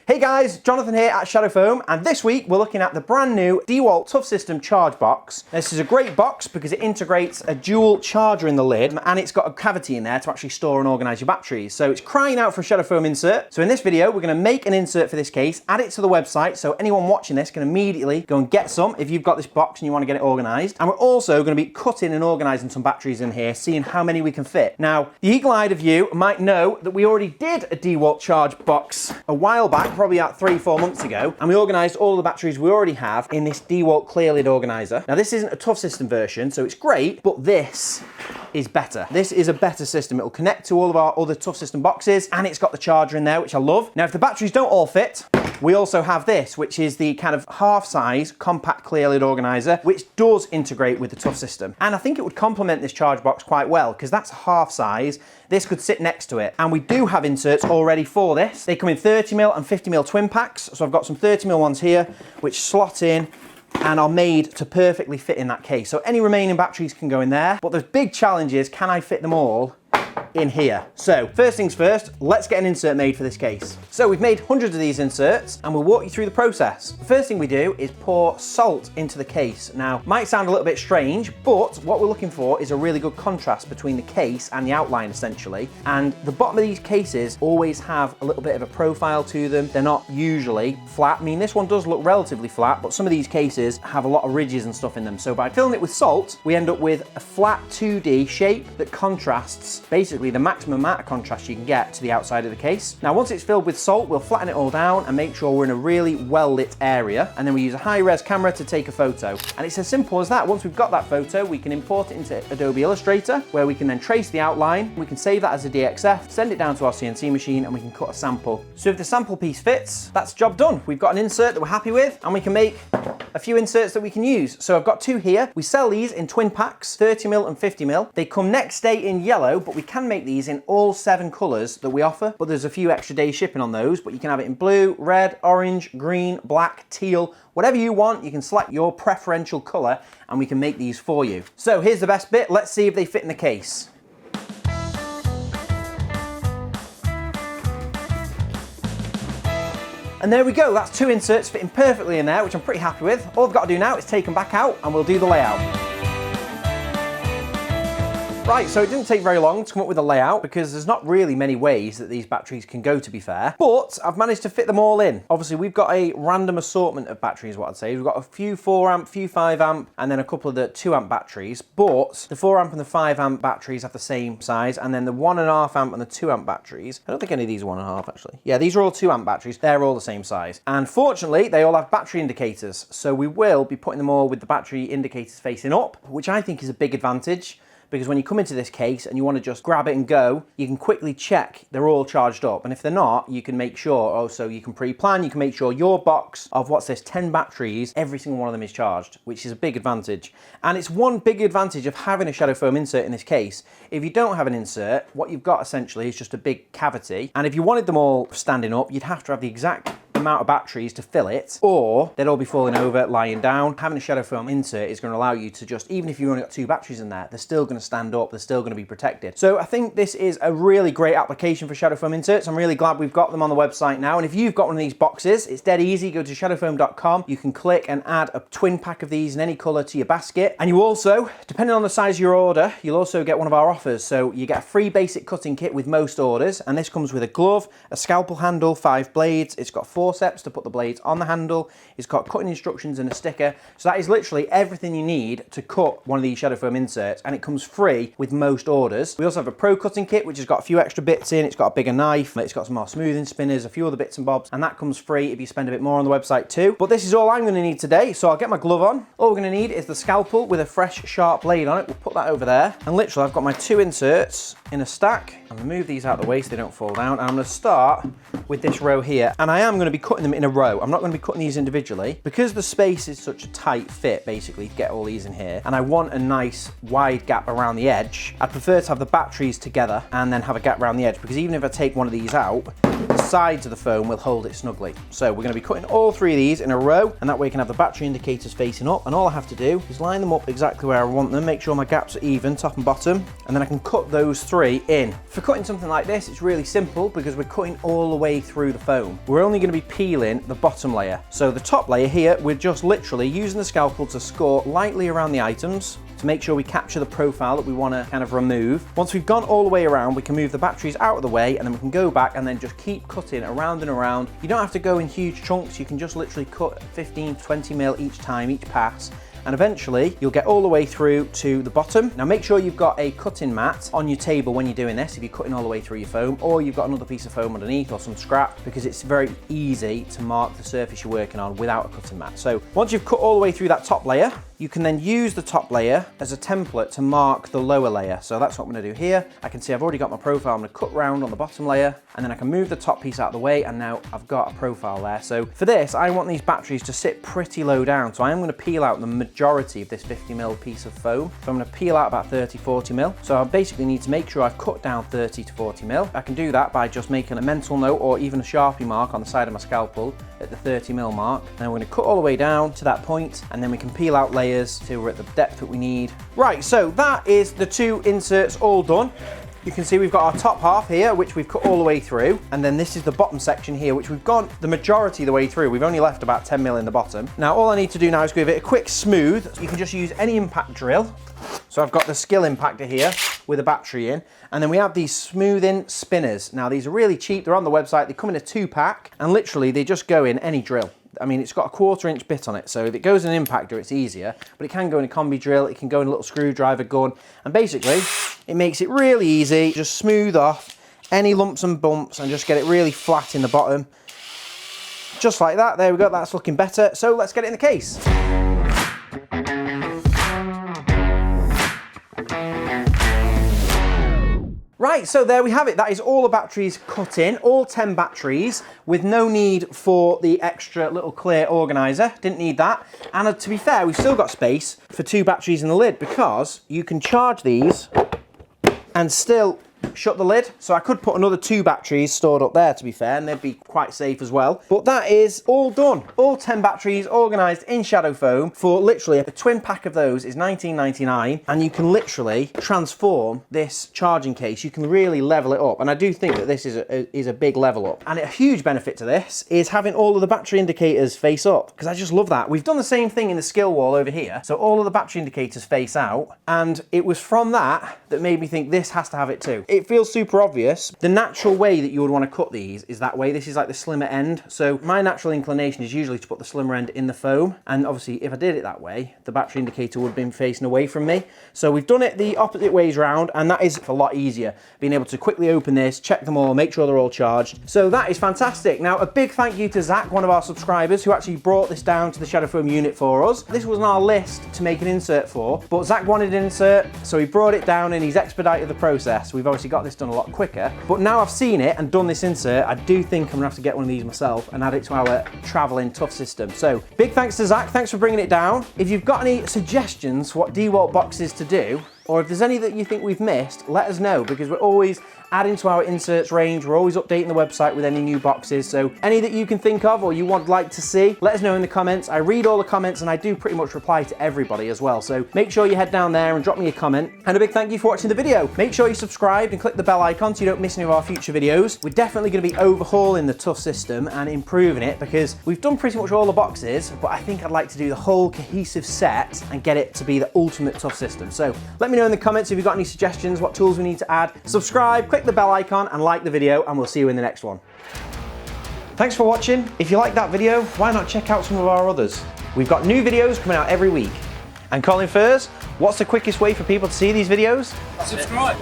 Hey guys, Jonathan here at Shadow Foam, and this week we're looking at the brand new DeWalt Toughsystem charge box. This is a great box because it integrates a dual charger in the lid, and it's got a cavity in there to actually store and organise your batteries. So it's crying out for a Shadow Foam insert. So in this video, we're going to make an insert for this case, add it to the website, so anyone watching this can immediately go and get some if you've got this box and you want to get it organised. And we're also going to be cutting and organising some batteries in here, seeing how many we can fit. Now, the eagle-eyed of you might know that we already did a DeWalt charge box a while back, probably about 3-4 months ago, and we organised all the batteries we already have in this DeWalt clear lid organiser. Now this isn't a Toughsystem version, so it's great, but this is better. This is a better system. It'll connect to all of our other Toughsystem boxes, and it's got the charger in there, which I love. Now if the batteries don't all fit, we also have this, which is the kind of half-size compact clear lid organiser, which does integrate with the Toughsystem. And I think it would complement this charge box quite well, because that's half size. This could sit next to it. And we do have inserts already for this. They come in 30mm and 50mm twin packs. So I've got some 30mm ones here, which slot in and are made to perfectly fit in that case. So any remaining batteries can go in there. But the big challenge is, can I fit them all in here? So first things first, let's get an insert made for this case. So we've made hundreds of these inserts and we'll walk you through the process. The first thing we do is pour salt into the case. Now, might sound a little bit strange, but what we're looking for is a really good contrast between the case and the outline essentially. And the bottom of these cases always have a little bit of a profile to them. They're not usually flat. I mean, this one does look relatively flat, but some of these cases have a lot of ridges and stuff in them. So by filling it with salt, we end up with a flat 2D shape that contrasts basically the maximum amount of contrast you can get to the outside of the case. Now once it's filled with salt, we'll flatten it all down and make sure we're in a really well lit area, and then we use a high-res camera to take a photo. And it's as simple as that. Once we've got that photo, we can import it into Adobe Illustrator, where we can then trace the outline. We can save that as a DXF, send it down to our CNC machine, and we can cut a sample. So if the sample piece fits, that's job done. We've got an insert that we're happy with, and we can make a few inserts that we can use. So I've got two here. We sell these in twin packs, 30mm and 50mm. They come next day in yellow, but we can make these in all 7 colours that we offer, but there's a few extra days shipping on those. But you can have it in blue, red, orange, green, black, teal, whatever you want. You can select your preferential colour and we can make these for you. So here's the best bit. Let's see if they fit in the case. And there we go, that's 2 inserts fitting perfectly in there, which I'm pretty happy with. All I've got to do now is take them back out and we'll do the layout. Right, so it didn't take very long to come up with a layout because there's not really many ways that these batteries can go, to be fair, but I've managed to fit them all in. Obviously, we've got a random assortment of batteries, what I'd say. We've got a few 4-amp, few 5-amp, and then a couple of the 2-amp batteries, but the 4-amp and the 5-amp batteries have the same size, and then the 1.5-amp and the 2-amp batteries, I don't think any of these are 1.5 actually. Yeah, these are all 2-amp batteries. They're all the same size. And fortunately, they all have battery indicators, so we will be putting them all with the battery indicators facing up, which I think is a big advantage. Because when you come into this case and you want to just grab it and go, you can quickly check they're all charged up. And if they're not, you can make sure, so you can pre-plan, you can make sure your box of, 10 batteries, every single one of them is charged, which is a big advantage. And it's one big advantage of having a Shadow Foam insert in this case. If you don't have an insert, what you've got essentially is just a big cavity. And if you wanted them all standing up, you'd have to have the exact amount of batteries to fill it, or they'd all be falling over, lying down. Having a Shadow Foam insert is going to allow you to just, even if you've only got 2 batteries in there, they're still going to stand up, they're still going to be protected. So I think this is a really great application for Shadow Foam inserts. I'm really glad we've got them on the website now. And if you've got one of these boxes, it's dead easy. Go to shadowfoam.com. You can click and add a twin pack of these in any colour to your basket. And you also, depending on the size of your order, you'll also get one of our offers. So you get a free basic cutting kit with most orders, and this comes with a glove, a scalpel handle, 5 blades. It's got forceps to put the blades on the handle. It's got cutting instructions and a sticker. So that is literally everything you need to cut one of these Shadow Foam inserts, and it comes free with most orders. We also have a pro cutting kit, which has got a few extra bits in. It's got a bigger knife, it's got some more smoothing spinners, a few other bits and bobs, and that comes free if you spend a bit more on the website too. But this is all I'm going to need today, so I'll get my glove on. All we're going to need is the scalpel with a fresh sharp blade on it. We'll put that over there, and literally I've got my 2 inserts in a stack. I'm going to move these out of the way so they don't fall down, and I'm going to start with this row here, and I am going to be cutting them in a row. I'm not going to be cutting these individually because the space is such a tight fit basically to get all these in here, and I want a nice wide gap around the edge. I prefer to have the batteries together and then have a gap around the edge, because even if I take one of these out, the sides of the foam will hold it snugly. So we're going to be cutting all 3 of these in a row, and that way you can have the battery indicators facing up, and all I have to do is line them up exactly where I want them, make sure my gaps are even top and bottom, and then I can cut those 3 in. For cutting something like this, it's really simple because we're cutting all the way through the foam. We're only going to be peeling the bottom layer. So the top layer here, we're just literally using the scalpel to score lightly around the items to make sure we capture the profile that we want to kind of remove. Once we've gone all the way around, we can move the batteries out of the way, and then we can go back and then just keep cutting around and around. You don't have to go in huge chunks. You can just literally cut 15 to 20 mil each time, each pass. And eventually you'll get all the way through to the bottom. Now make sure you've got a cutting mat on your table when you're doing this, if you're cutting all the way through your foam, or you've got another piece of foam underneath or some scrap, because it's very easy to mark the surface you're working on without a cutting mat. So once you've cut all the way through that top layer, you can then use the top layer as a template to mark the lower layer. So that's what I'm gonna do here. I can see I've already got my profile. I'm gonna cut round on the bottom layer, and then I can move the top piece out of the way, and now I've got a profile there. So for this, I want these batteries to sit pretty low down. So I am gonna peel out the majority of this 50 mil piece of foam. So I'm gonna peel out about 30, 40 mil. So I basically need to make sure I've cut down 30 to 40 mil. I can do that by just making a mental note or even a Sharpie mark on the side of my scalpel at the 30 mil mark. Then we're gonna cut all the way down to that point, and then we can peel out layers till we're at the depth that we need. Right, so that is the two inserts all done. You can see we've got our top half here, which we've cut all the way through. And then this is the bottom section here, which we've gone the majority of the way through. We've only left about 10 mil in the bottom. Now, all I need to do now is give it a quick smooth. You can just use any impact drill. So I've got the SKIL impactor here with a battery in. And then we have these smoothing spinners. Now, these are really cheap. They're on the website. They come in a 2-pack, and literally they just go in any drill. I mean, it's got a 1/4 inch bit on it, so if it goes in an impactor, it's easier, but it can go in a combi drill, it can go in a little screwdriver gun, and basically, it makes it really easy. Just smooth off any lumps and bumps and just get it really flat in the bottom. Just like that, there we go, that's looking better. So let's get it in the case. Right, so there we have it. That is all the batteries cut in, all 10 batteries, with no need for the extra little clear organizer. Didn't need that. And to be fair, we've still got space for 2 batteries in the lid, because you can charge these and still shut the lid. So I could put another 2 batteries stored up there, to be fair, and they'd be quite safe as well. But that is all done. All 10 batteries organised in shadow foam for literally a twin pack of those is $19.99, and you can literally transform this charging case. You can really level it up, and I do think that this is a big level up. And a huge benefit to this is having all of the battery indicators face up, because I just love that. We've done the same thing in the SKIL wall over here, so all of the battery indicators face out, and it was from that made me think this has to have it too. It feels super obvious. The natural way that you would want to cut these is that way. This is like the slimmer end. So my natural inclination is usually to put the slimmer end in the foam. And obviously if I did it that way, the battery indicator would have been facing away from me. So we've done it the opposite ways round, and that is a lot easier. Being able to quickly open this, check them all, make sure they're all charged. So that is fantastic. Now, a big thank you to Zach, one of our subscribers, who actually brought this down to the shadow foam unit for us. This was on our list to make an insert for, but Zach wanted an insert, so he brought it down and he's expedited the process. We've obviously got this done a lot quicker, but now I've seen it and done this insert, I do think I'm gonna have to get one of these myself and add it to our traveling tough system. So big thanks to Zach, thanks for bringing it down. If you've got any suggestions for what DeWalt boxes to do, or if there's any that you think we've missed, let us know, because we're always adding to our inserts range. We're always updating the website with any new boxes. So any that you can think of or you would like to see, let us know in the comments. I read all the comments and I do pretty much reply to everybody as well. So make sure you head down there and drop me a comment. And a big thank you for watching the video. Make sure you subscribe and click the bell icon so you don't miss any of our future videos. We're definitely going to be overhauling the Tough system and improving it, because we've done pretty much all the boxes, but I think I'd like to do the whole cohesive set and get it to be the ultimate Tough system. So let me know in the comments if you've got any suggestions, what tools we need to add. Subscribe, click the bell icon and like the video, and we'll see you in the next one. Thanks for watching. If you like that video, why not check out some of our others? We've got new videos coming out every week. And Colin Furs, what's the quickest way for people to see these videos? Subscribe.